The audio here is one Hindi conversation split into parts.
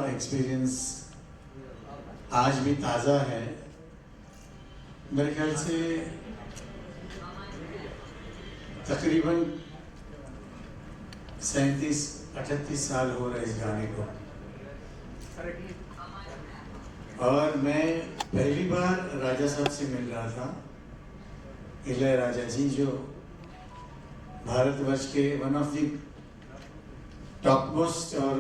एक्सपीरियंस आज भी ताज़ा है। मेरे ख्याल से तकरीबन 37-38 साल हो रहे इस गाने को। और मैं पहली बार राजा साहब से मिल रहा था। इलैयाराजा जी जो भारतवर्ष के one of the top most और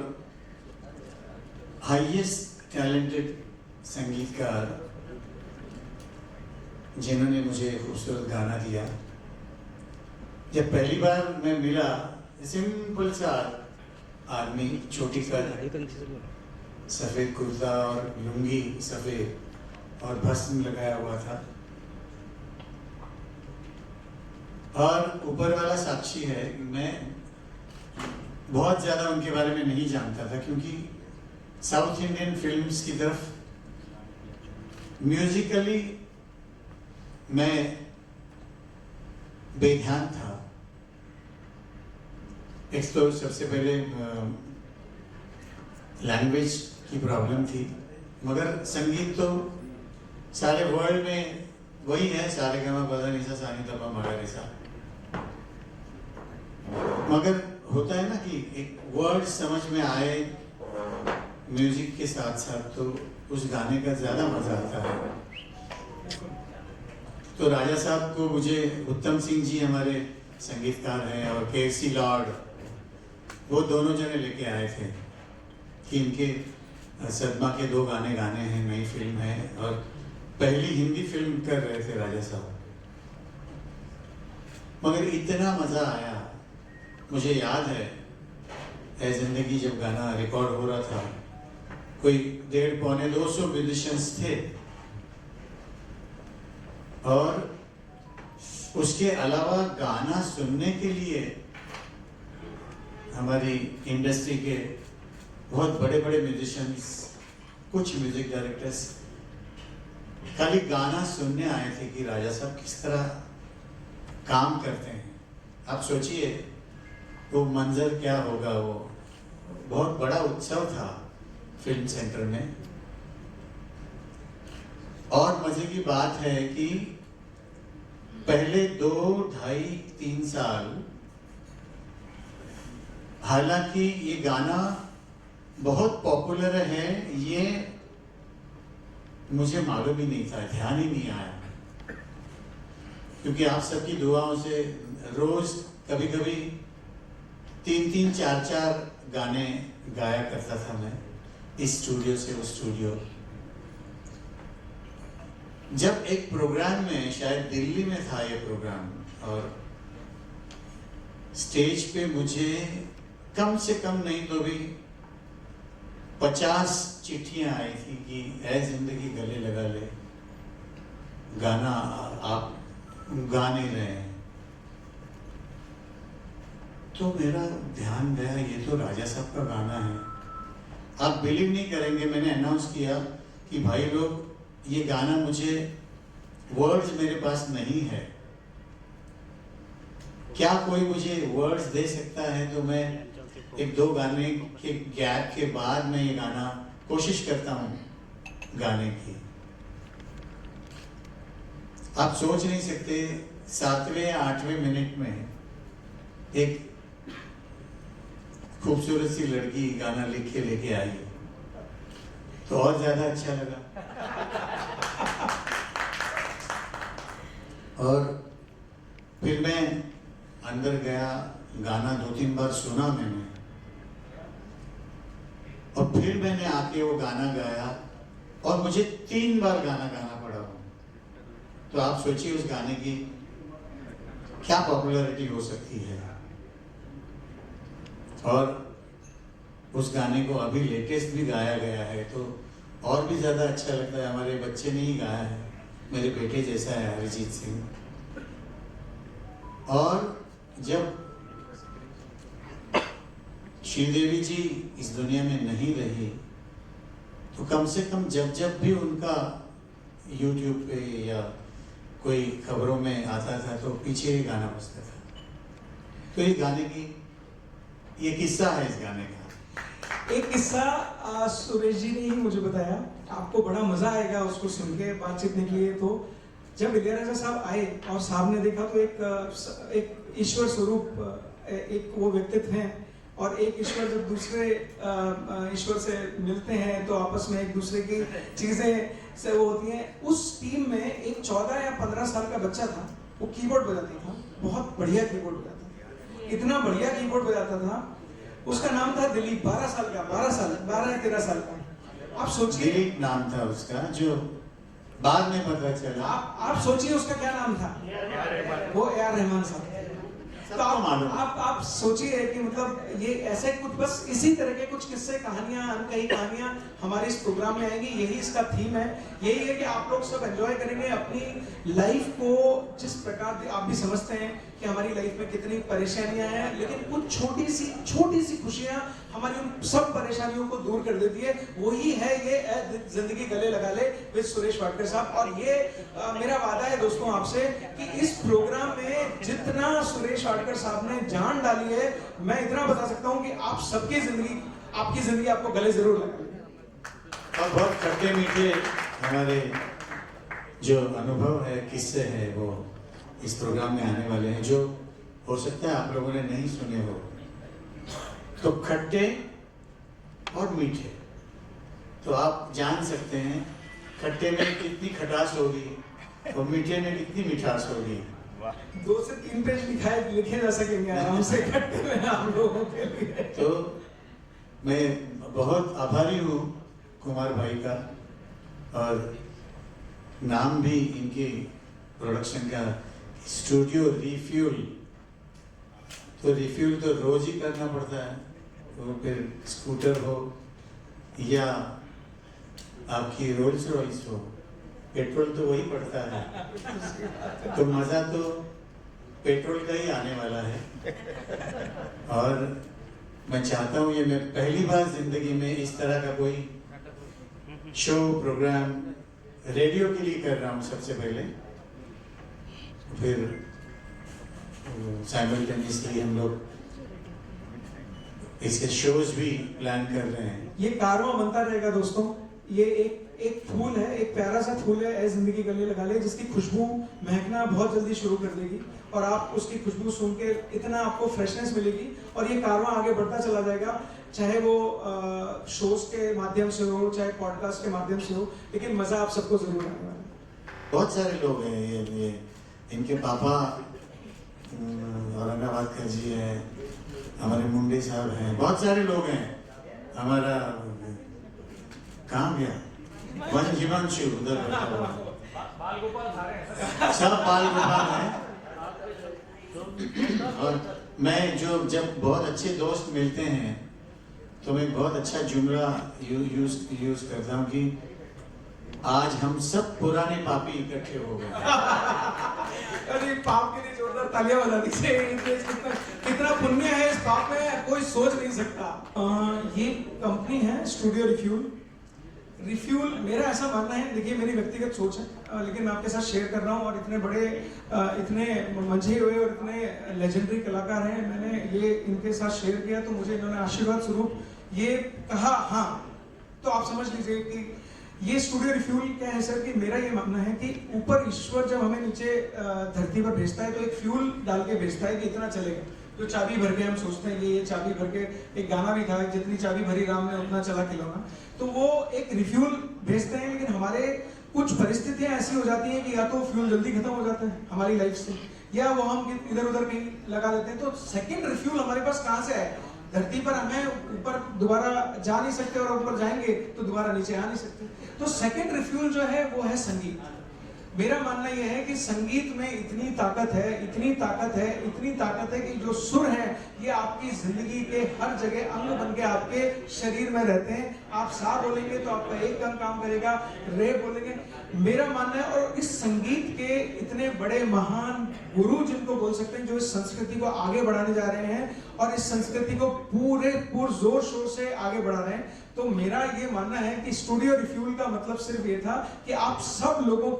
हाईएस्ट टैलेंटेड संगीतकार, जिन्होंने मुझे खूबसूरत गाना दिया। जब पहली बार मैं मिला, सिंपल सा आदमी, छोटी कद, सफ़ेद कुर्ता और लुंगी सफ़ेद और भस्म लगाया हुआ था। और ऊपर वाला साक्षी है, मैं बहुत ज़्यादा उनके बारे में नहीं जानता था, क्योंकि साउथ इंडियन फिल्म्स की तरफ म्यूजिकली मैं बेध्यान था। एक तो सबसे पहले लैंग्वेज की प्रॉब्लम थी, मगर संगीत तो सारे वर्ल्ड में वही है, सारे गामा पदा निसा सानी तबा मगा रेसा। मगर होता है ना कि एक वर्ड समझ में आए म्यूजिक के साथ साथ, तो उस गाने का ज़्यादा मज़ा आता है। तो राजा साहब को मुझे उत्तम सिंह जी हमारे संगीतकार हैं और के.सी. लॉर्ड, वो दोनों जने लेके आए थे कि इनके सदमा के 2 गाने गाने हैं, नई फिल्म है और पहली हिंदी फिल्म कर रहे थे राजा साहब। मगर इतना मज़ा आया। मुझे याद है ऐ जिंदगी जब गाना रिकॉर्ड हो रहा था, कोई 150-200 म्यूजिशियंस थे और उसके अलावा गाना सुनने के लिए हमारी इंडस्ट्री के बहुत बड़े बड़े म्यूजिशियंस, कुछ म्यूजिक डायरेक्टर्स खाली गाना सुनने आए थे कि राजा साहब किस तरह काम करते हैं। आप सोचिए वो मंजर क्या होगा। वो बहुत बड़ा उत्सव था फिल्म सेंटर में। और मजे की बात है कि पहले 2, 2.5, 3 साल, हालांकि ये गाना बहुत पॉपुलर है, ये मुझे मालूम ही नहीं था, ध्यान ही नहीं आया, क्योंकि आप सबकी दुआओं से रोज कभी कभी 3-3, 4-4 गाने गाया करता था मैं, इस स्टूडियो से उस स्टूडियो। जब एक प्रोग्राम में, शायद दिल्ली में था ये प्रोग्राम, और स्टेज पे मुझे कम से कम नहीं तो भी 50 चिट्ठियां आई थी कि ऐ जिंदगी गले लगा ले, गाना आप गा नहीं रहे हैं। तो मेरा ध्यान गया, ये तो राजा साहब का गाना है। आप बिलीव नहीं करेंगे, मैंने अनाउंस किया कि भाई लोग, ये गाना मुझे, वर्ड्स मेरे पास नहीं है, क्या कोई मुझे वर्ड्स दे सकता है? तो मैं 1-2 गाने के गैप के बाद मैं ये गाना कोशिश करता हूँ गाने की। आप सोच नहीं सकते, 7वें या 8वें मिनट में एक खूबसूरत सी लड़की गाना लिख के लेके आई, तो और ज्यादा अच्छा लगा। और फिर मैं अंदर गया, गाना 2-3 बार सुना मैंने, और फिर मैंने आके वो गाना गाया, और मुझे 3 बार गाना गाना पड़ा। तो आप सोचिए उस गाने की क्या पॉपुलैरिटी हो सकती है। और उस गाने को अभी लेटेस्ट भी गाया गया है, तो और भी ज़्यादा अच्छा लगता है। हमारे बच्चे ने ही गाया है, मेरे बेटे जैसा है अरिजीत सिंह। और जब श्रीदेवी जी इस दुनिया में नहीं रही, तो कम से कम जब भी उनका यूट्यूब पे या कोई खबरों में आता था, तो पीछे ही गाना बजता था। तो ये गाने की, ये किस्सा है इस गाने का। एक किस्सा सुरेश जी ने ही मुझे बताया, आपको बड़ा मजा आएगा उसको सुन के बातचीत के लिए। तो जब इलियाराजा साहब आए और साहब ने देखा तो एक ईश्वर स्वरूप एक वो व्यक्तित्व हैं, और एक ईश्वर जब दूसरे ईश्वर से मिलते हैं तो आपस में एक दूसरे की चीजें से वो होती हैं। उस टीम में एक 14 या 15 साल का बच्चा था, वो कीबोर्ड बजाता था, बहुत बढ़िया कीबोर्ड बजाता था, इतना बढ़िया कीबोर्ड बजाता था। उसका नाम था दिलीप, 12 या 13 साल का। आप सोचिए, दिलीप नाम था उसका, जो बाद में पता चला। आप सोचिए उसका क्या नाम था, वो ए आर रहमान साहब। तो आप सोचिए कि मतलब ये ऐसे कुछ, बस इसी तरह के कुछ किस्से, कहानियां, अनकही कहानियां हमारे इस प्रोग्राम में आएंगी। यही इसका थीम है, यही है कि आप लोग सब एंजॉय करेंगे अपनी लाइफ को। जिस प्रकार आप भी समझते हैं कि हमारी लाइफ में कितनी परेशानियां हैं, लेकिन कुछ छोटी सी खुशियां हमारी उन सब परेशानियों को दूर कर देती है। वही है ये जिंदगी गले लगा ले विद सुरेश वाडकर साहब। और ये मेरा वादा है दोस्तों आपसे कि इस प्रोग्राम में जितना सुरेश वाडकर साहब ने जान डाली है, मैं इतना बता सकता हूं कि आप सबकी जिंदगी, आपकी जिंदगी आपको गले जरूर लगा। और बहुत खट्टे मीठे हमारे जो अनुभव है, किस्से हैं, वो इस प्रोग्राम में आने वाले हैं, जो हो सकता है आप लोगों ने नहीं सुने हो। तो खट्टे और मीठे, तो आप जान सकते हैं खट्टे में कितनी खटास होगी और मीठे में कितनी मिठास होगी। 2 से 3 पेज लिखे जा सकेंगे आराम से खट्टे में आप लोगों के लिए। तो मैं बहुत आभारी हूँ कुमार भाई का, और नाम भी इनकी प्रोडक्शन का स्टूडियो रिफ्यूल। तो रिफ्यूल तो रोज ही करना पड़ता है, तो फिर स्कूटर हो या आपकी रोल्स रॉयस हो, पेट्रोल तो वही पड़ता है। तो मज़ा तो पेट्रोल का ही आने वाला है। और मैं चाहता हूँ, ये मैं पहली बार जिंदगी में इस तरह का कोई शो प्रोग्राम रेडियो के लिए कर रहा हूँ सबसे पहले। फिर साइमल्टेनियसली हम लोग इसके शोज भी प्लान कर रहे हैं। ये कारवां बनता रहेगा दोस्तों। ये एक फूल है, एक प्यारा सा फूल है, ऐ जिंदगी गले लगा ले, जिसकी खुशबू महकना बहुत जल्दी शुरू कर देगी, और आप उसकी खुशबू सूंघ के इतना आपको फ्रेशनेस मिलेगी, और ये कारवां आगे बढ़ता चला जाएगा, चाहे वो शोज के माध्यम से हो, चाहे पॉडकास्ट के माध्यम से हो, लेकिन मजा आप सबको जरूर आने वाला है। बहुत सारे लोग हैं, ये इनके पापा औरंगाबाद का जी है, हमारे मुंडे साहब हैं, बहुत सारे लोग हैं। हमारा कहाँ गया वन हिमांशु, उधर सब बाल गोपाल हैं। और मैं जब बहुत अच्छे दोस्त मिलते हैं तो मैं बहुत अच्छा जुमला यूज करता हूँ कि आज हम सब पुराने पापी इकट्ठे हो गए। अरे पाप के लिए जोरदार तालियां बजा दीजिए। कितना पुण्य है इस पाप में, कोई सोच नहीं सकता। ये कंपनी है स्टूडियो रिफ्यूल। मेरा ऐसा मानना है, देखिए मेरी व्यक्तिगत सोच है, लेकिन मैं आपके साथ शेयर कर रहा हूँ। और इतने बड़े इतने मंझे हुए और इतने लेजेंडरी कलाकार हैं, मैंने ये इनके साथ शेयर किया तो मुझे इन्होंने आशीर्वाद स्वरूप ये कहा। हाँ, तो आप समझ लीजिए कि ये स्टूडियो रिफ्यूल क्या है सर, कि मेरा ये मानना है कि ऊपर ईश्वर जब हमें नीचे धरती पर भेजता है तो एक फ्यूल डाल के भेजता है कि इतना चलेगा। जो चाबी भर के हम सोचते हैं कि ये चाबी भर के, एक गाना भी था, जितनी चाबी भरी राम ने उतना चला खिलौना, तो वो एक रिफ्यूल भेजते हैं। लेकिन हमारे कुछ परिस्थितियां ऐसी हो जाती हैं कि या तो फ्यूल जल्दी खत्म हो जाता है हमारी लाइफ से, या वो हम इधर उधर कहीं लगा देते हैं। तो सेकेंड रिफ्यूल हमारे पास कहाँ से आए? धरती पर हमें ऊपर दोबारा जा नहीं सकते, और ऊपर जाएंगे तो दोबारा नीचे आ नहीं सकते। तो सेकेंड रिफ्यूल जो है वो है संगीत। मेरा मानना यह है कि संगीत में इतनी ताकत है कि जो सुर है ये आपकी जिंदगी के हर जगह अंग बन के आपके शरीर में रहते हैं। आप सा बोलेंगे तो आपका एक अंग काम करेगा, रे बोलेंगे। मेरा मानना है, और इस संगीत के इतने बड़े महान गुरु जिनको बोल सकते हैं, जो इस संस्कृति को आगे बढ़ाने जा रहे हैं और इस संस्कृति को पूरे जोर शोर से आगे बढ़ा रहे हैं, तो मेरा ये मानना है कि स्टूडियो रिफ्यूल का मतलब सिर्फ ये था कि आप सब लोगों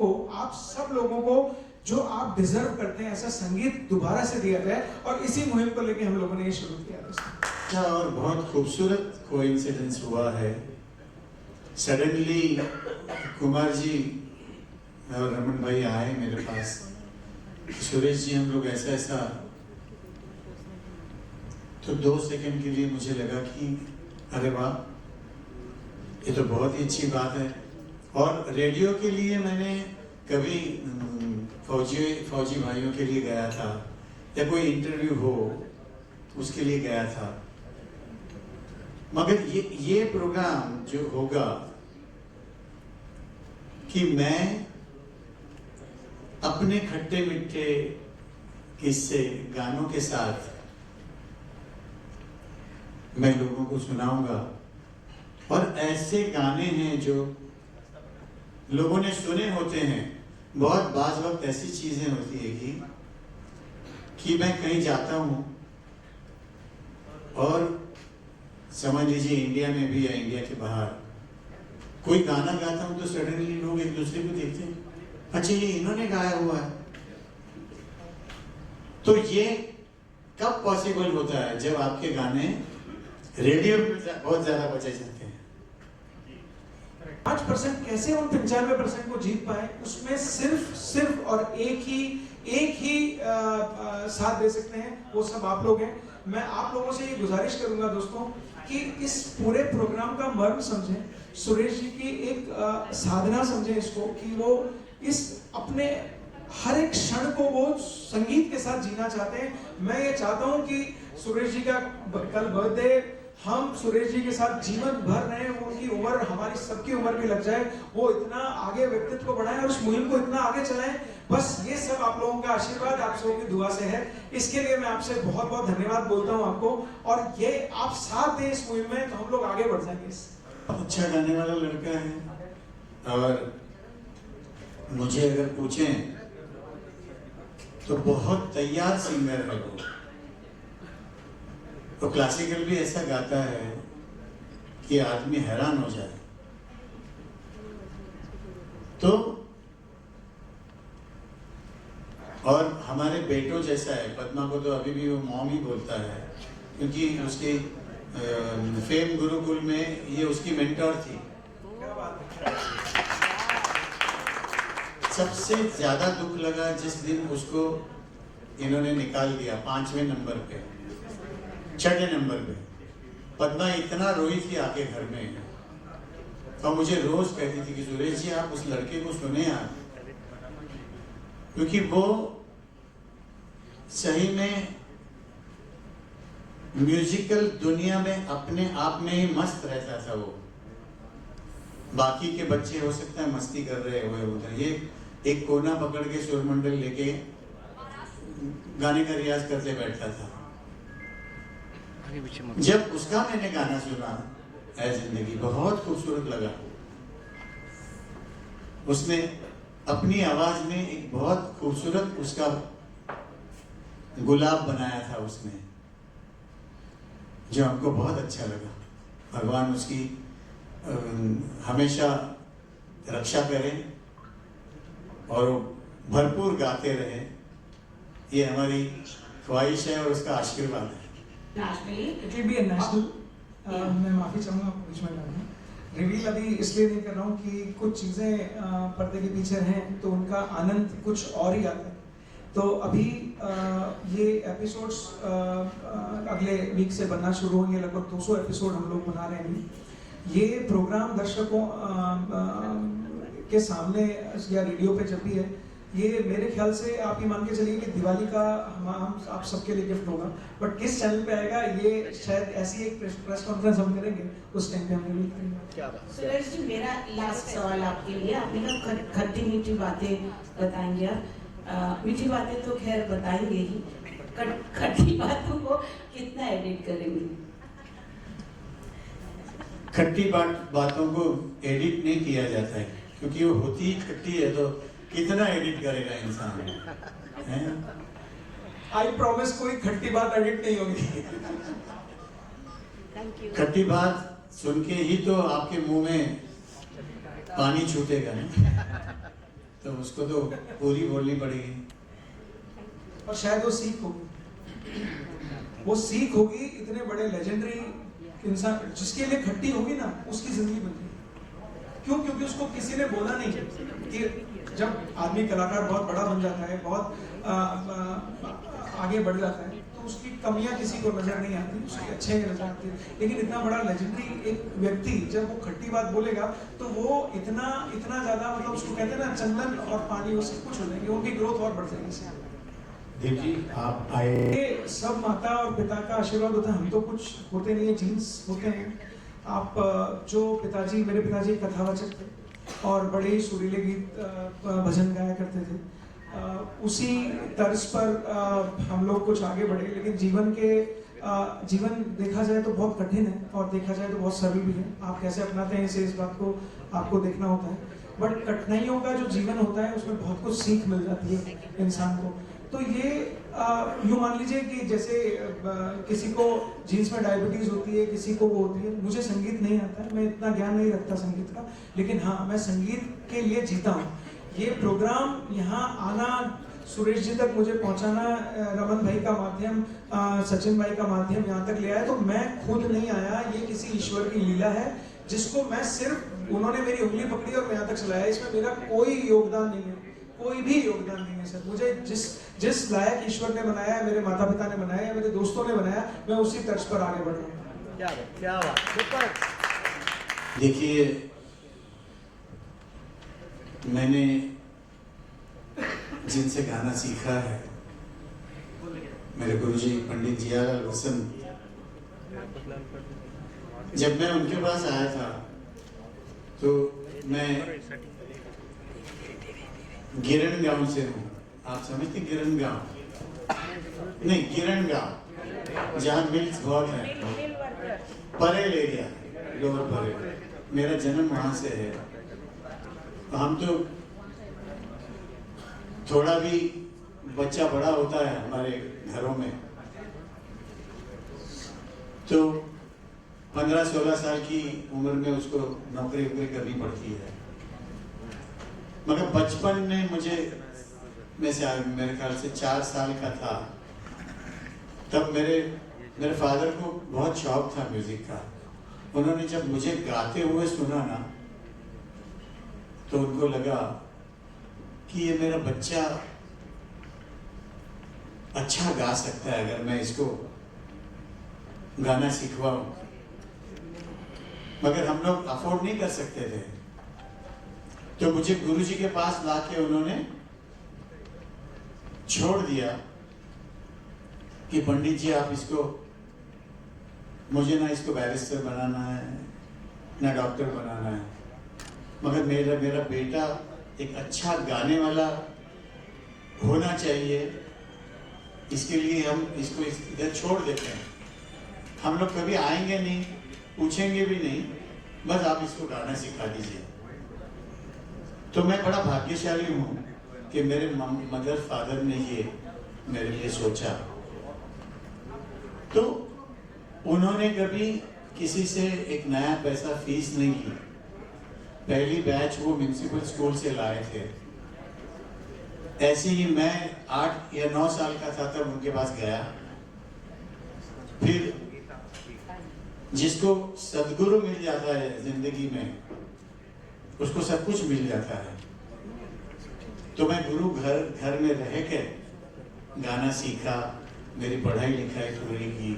को जो आप डिजर्व करते हैं ऐसा संगीत दोबारा से दिया जाए, और इसी मुहिम को लेके हम लोगों ने ये शुरू किया। अच्छा और बहुत खूबसूरत कोइंसिडेंस हुआ है। सडनली कुमार जी और रमन भाई आए मेरे पास, सुरेश जी हम लोग ऐसा ऐसा, तो 2 सेकंड के लिए मुझे लगा कि अरे वाह, ये तो बहुत ही अच्छी बात है। और रेडियो के लिए मैंने कभी फौजी भाइयों के लिए गया था, या कोई इंटरव्यू हो उसके लिए गया था, मगर ये प्रोग्राम जो होगा कि मैं अपने खट्टे मीठे किस्से गानों के साथ मैं लोगों को सुनाऊंगा। और ऐसे गाने हैं जो लोगों ने सुने होते हैं। बहुत बाज़ वक्त ऐसी चीजें होती है कि मैं कहीं जाता हूं और समझ लीजिए इंडिया में भी या इंडिया के बाहर कोई गाना गाता हूं तो सडनली लोग एक दूसरे को देखते हैं, अच्छा ये इन्होंने गाया हुआ है। तो ये कब पॉसिबल होता है? जब आपके गाने रेडियो पे बहुत ज्यादा बजे जाते हैं। 5% कैसे उन 95% को जीत पाए, उसमें सिर्फ और एक ही साथ दे सकते हैं, वो सब आप लोग हैं। मैं आप लोगों से ये गुजारिश करूंगा दोस्तों कि इस पूरे प्रोग्राम का मर्म समझें, सुरेश जी की एक साधना समझें इसको, कि वो इस अपने हर एक क्षण को वो संगीत के साथ जीना चाहते हैं। मैं ये चाहता हूं कि सुरेश जी का कल बर्थडे, हम सुरेश जी के साथ जीवन भर रहे, उनकी उम्र हमारी सबकी उम्र भी लग जाए, वो इतना आगे व्यक्तित्व को बढ़ाएं और उस मुहिम को इतना आगे चलाएं। बस ये सब आप लोगों का आशीर्वाद, आप सबों की दुआ से है। इसके लिए मैं आपसे बहुत बहुत धन्यवाद बोलता हूं आपको, और ये आप साथ दें इस मुहिम में, तो हम लोग आगे बढ़ जाएंगे। अच्छा गाने वाला लड़का है, और मुझे अगर पूछें तो बहुत तैयार सिंगर है वो। तो क्लासिकल भी ऐसा गाता है कि आदमी हैरान हो जाए। तो और हमारे बेटों जैसा है, पद्मा को तो अभी भी वो मॉम ही बोलता है, क्योंकि उसके फेम गुरुकुल में ये उसकी मेंटर थी। सबसे ज्यादा दुख लगा जिस दिन उसको इन्होंने निकाल दिया 5वें नंबर पे, 6ठे नंबर पे। पद्मा इतना रोई थी आके घर में, और मुझे रोज कहती थी कि सुरेश जी आप उस लड़के को सुने यार, क्योंकि वो सही में म्यूजिकल दुनिया में अपने आप में ही मस्त रहता था। वो बाकी के बच्चे हो सकता है मस्ती कर रहे हुए उधर, ये एक कोना पकड़ के सुरमंडल लेके गाने का रियाज करते बैठता था। जब उसका मैंने गाना सुना ऐ जिंदगी, बहुत खूबसूरत लगा। उसने अपनी आवाज में एक बहुत खूबसूरत उसका गुलाब बनाया था उसने, जो हमको बहुत अच्छा लगा। भगवान उसकी हमेशा रक्षा करें और भरपूर गाते रहे, ये हमारी ख्वाहिश है और उसका आशीर्वाद है। मैं माफी चाहूंगा बीच में लाने, रिवील अभी इसलिए नहीं कर रहा हूँ कि कुछ चीजें पर्दे के पीछे हैं तो उनका आनंद कुछ और ही आता है। तो अभी ये एपिसोड्स अगले वीक से बनना शुरू होंगे, लगभग 200 एपिसोड हम लोग बना रहे हैं। ये प्रोग्राम दर्शकों के सामने या रेडियो पे जब भी है, ये मेरे ख्याल से आप ये मान के चलिए कि दिवाली का हम आप सबके लिए गिफ्ट होगा। बट किस चैनल पे आएगा ये शायद ऐसी एक प्रेस कॉन्फ्रेंस हम करेंगे, उस टाइम पे हम रिवील करेंगे। सुरेश जी, मेरा लास्ट सवाल आपके लिए, आपने ना खट्टी मीठी बातें बताएंगे आप, मीठी बातें तो खैर बताएंगे ही, खट्टी बातों को कितना एडिट करेंगे? खट्टी बातों को एडिट नहीं किया जाता है, क्योंकि वो होती ही खट्टी है, तो कितना एडिट करेगा इंसान। आई प्रॉमिस कोई खट्टी बात एडिट नहीं होगी। खट्टी बात सुन के ही तो आपके मुंह में पानी छूटेगा ना, तो उसको तो पूरी बोलनी पड़ेगी। और शायद वो सीख होगी। वो सीख होगी इतने बड़े लेजेंडरी इंसान जिसके लिए खट्टी होगी ना, उसकी जिंदगी बन गई। क्यों? क्योंकि उसको किसी ने बोला नहीं कि जब आदमी कलाकार बहुत बड़ा बन जाता है, बहुत आगे बढ़ जाता है, तो उसकी कमियां किसी को नजर नहीं आती, उसकी अच्छाई नजर आती है। लेकिन इतना बड़ा लेजेंडरी एक व्यक्ति जब वो खट्टी बात बोलेगा तो वो इतना ज्यादा, मतलब उसको कहते हैं ना चंदन और पानी, वो सब कुछ हो जाएंगे, उनकी ग्रोथ और बढ़ जाएगी इससे। देव जी आप आए, ये सब माता और पिता का आशीर्वाद होता है, हम तो कुछ होते नहीं है, जीन्स होते हैं। आप जो पिताजी, मेरे पिताजी कथावाचक थे और बड़े ही सुरीले गीत भजन गाया करते थे, उसी तर्ज पर हम लोग कुछ आगे बढ़े। लेकिन जीवन देखा जाए तो बहुत कठिन है और देखा जाए तो बहुत सरल भी है। आप कैसे अपनाते हैं इस बात को आपको देखना होता है। बट कठिनाइयों का जो जीवन होता है उसमें बहुत कुछ सीख मिल जाती है इंसान को। तो ये यूँ मान लीजिए कि जैसे किसी को जीन्स में डायबिटीज होती है, किसी को वो होती है। मुझे संगीत नहीं आता है, मैं इतना ज्ञान नहीं रखता संगीत का, लेकिन हाँ मैं संगीत के लिए जीता हूँ। ये प्रोग्राम यहाँ आना, सुरेश जी तक मुझे पहुँचाना, रमन भाई का माध्यम, सचिन भाई का माध्यम यहाँ तक ले आया, तो मैं खुद नहीं आया, ये किसी ईश्वर की लीला है जिसको मैं सिर्फ, उन्होंने मेरी उंगली पकड़ी और मैं यहाँ तक चलाया। इसमें मेरा कोई योगदान नहीं है, कोई भी योगदान नहीं है सर। मुझे जिस लायक ईश्वर ने बनाया, मेरे माता पिता ने बनाया, मेरे दोस्तों ने बनाया, मैं उसी तर्ज पर आगे बढ़ रहा हूँ। क्या बात, सुपर। देखिए मैंने जिनसे गाना सीखा है, मेरे गुरुजी पंडित जियालाल वसंत, जब मैं उनके पास आया था तो मैं गिरण गांव से हूँ। आप समझते गिरण गांव? नहीं, गिरण गांव जहाँ मिल्स बहुत है, परेल एरिया, लोअर परेल, मेरा जन्म वहां से है। हम तो थोड़ा भी बच्चा बड़ा होता है हमारे घरों में तो 15-16 साल की उम्र में उसको नौकरी करनी पड़ती है। मगर बचपन में मेरे ख्याल से 4 साल का था, तब मेरे फादर को बहुत शौक था म्यूजिक का। उन्होंने जब मुझे गाते हुए सुना ना, तो उनको लगा कि ये मेरा बच्चा अच्छा गा सकता है अगर मैं इसको गाना सिखवाऊं। मगर हम लोग अफोर्ड नहीं कर सकते थे, तो मुझे गुरुजी के पास लाके उन्होंने छोड़ दिया कि पंडित जी आप इसको, मुझे ना इसको बैरिस्टर बनाना है ना डॉक्टर बनाना है, मगर मेरा बेटा एक अच्छा गाने वाला होना चाहिए, इसके लिए हम इसको इधर छोड़ देते हैं। हम लोग कभी आएंगे नहीं, पूछेंगे भी नहीं, बस आप इसको गाना सिखा दीजिए। तो मैं बड़ा भाग्यशाली हूँ कि मेरे मदर फादर ने ये मेरे लिए सोचा। तो उन्होंने कभी किसी से एक नया पैसा फीस नहीं ली। पहली बैच वो म्युनिसिपल स्कूल से लाए थे। ऐसे ही मैं 8 या 9 साल का था तब उनके पास गया। फिर जिसको सदगुरु मिल जाता है जिंदगी में, उसको सब कुछ मिल जाता है। तो मैं गुरु घर में रह के गाना सीखा, मेरी पढ़ाई लिखाई पूरी की।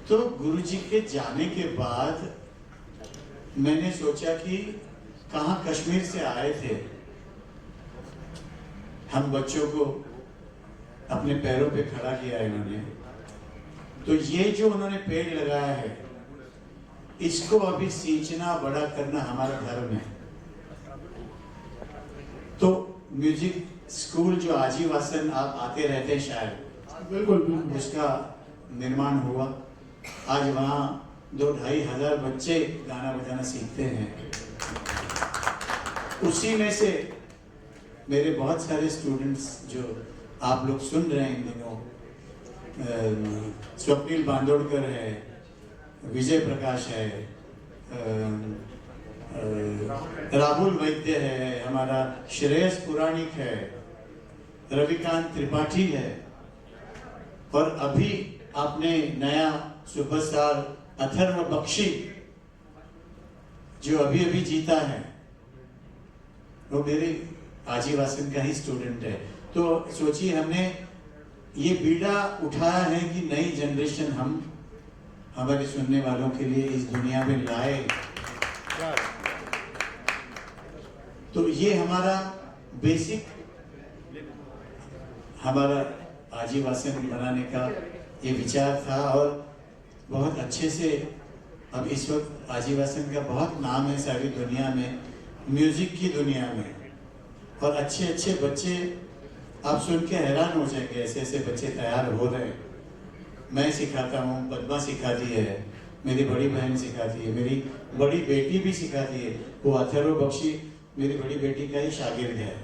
तो गुरुजी के जाने के बाद मैंने सोचा कि कहाँ कश्मीर से आए थे हम, बच्चों को अपने पैरों पे खड़ा किया इन्होंने। तो ये जो उन्होंने पेड़ लगाया है, इसको अभी सींचना, बड़ा करना हमारा धर्म है। तो म्यूजिक स्कूल जो आजीवासन आप आते रहते शायद, बिल्कुल उसका निर्माण हुआ। आज वहाँ 2-2.5 हजार बच्चे गाना बजाना सीखते हैं। उसी में से मेरे बहुत सारे स्टूडेंट्स जो आप लोग सुन रहे हैं इन दिनों, स्वप्निल बांदोड़कर है, विजय प्रकाश है, राहुल वैद्य है, हमारा श्रेयस पुराणिक है, रविकांत त्रिपाठी है। और अभी आपने नया सुपरस्टार अथर्व बख्शी जो अभी अभी जीता है, वो मेरे आजीवासन का ही स्टूडेंट है। तो सोचिए हमने ये बीड़ा उठाया है कि नई जनरेशन हम हमारे सुनने वालों के लिए इस दुनिया में लाए। तो ये हमारा बेसिक हमारा आजीवासन बनाने का ये विचार था और बहुत अच्छे से अब इस वक्त आजीवासन का बहुत नाम है सारी दुनिया में, म्यूजिक की दुनिया में। और अच्छे अच्छे बच्चे आप सुन के हैरान हो जाएंगे, ऐसे ऐसे बच्चे तैयार हो रहे हैं। मैं सिखाता हूँ, पद्मा सिखाती है, मेरी बड़ी बहन सिखाती है, मेरी बड़ी बेटी भी सिखाती है। वो अथर्व बख्शी मेरी बड़ी बेटी का ही शागिर्द है।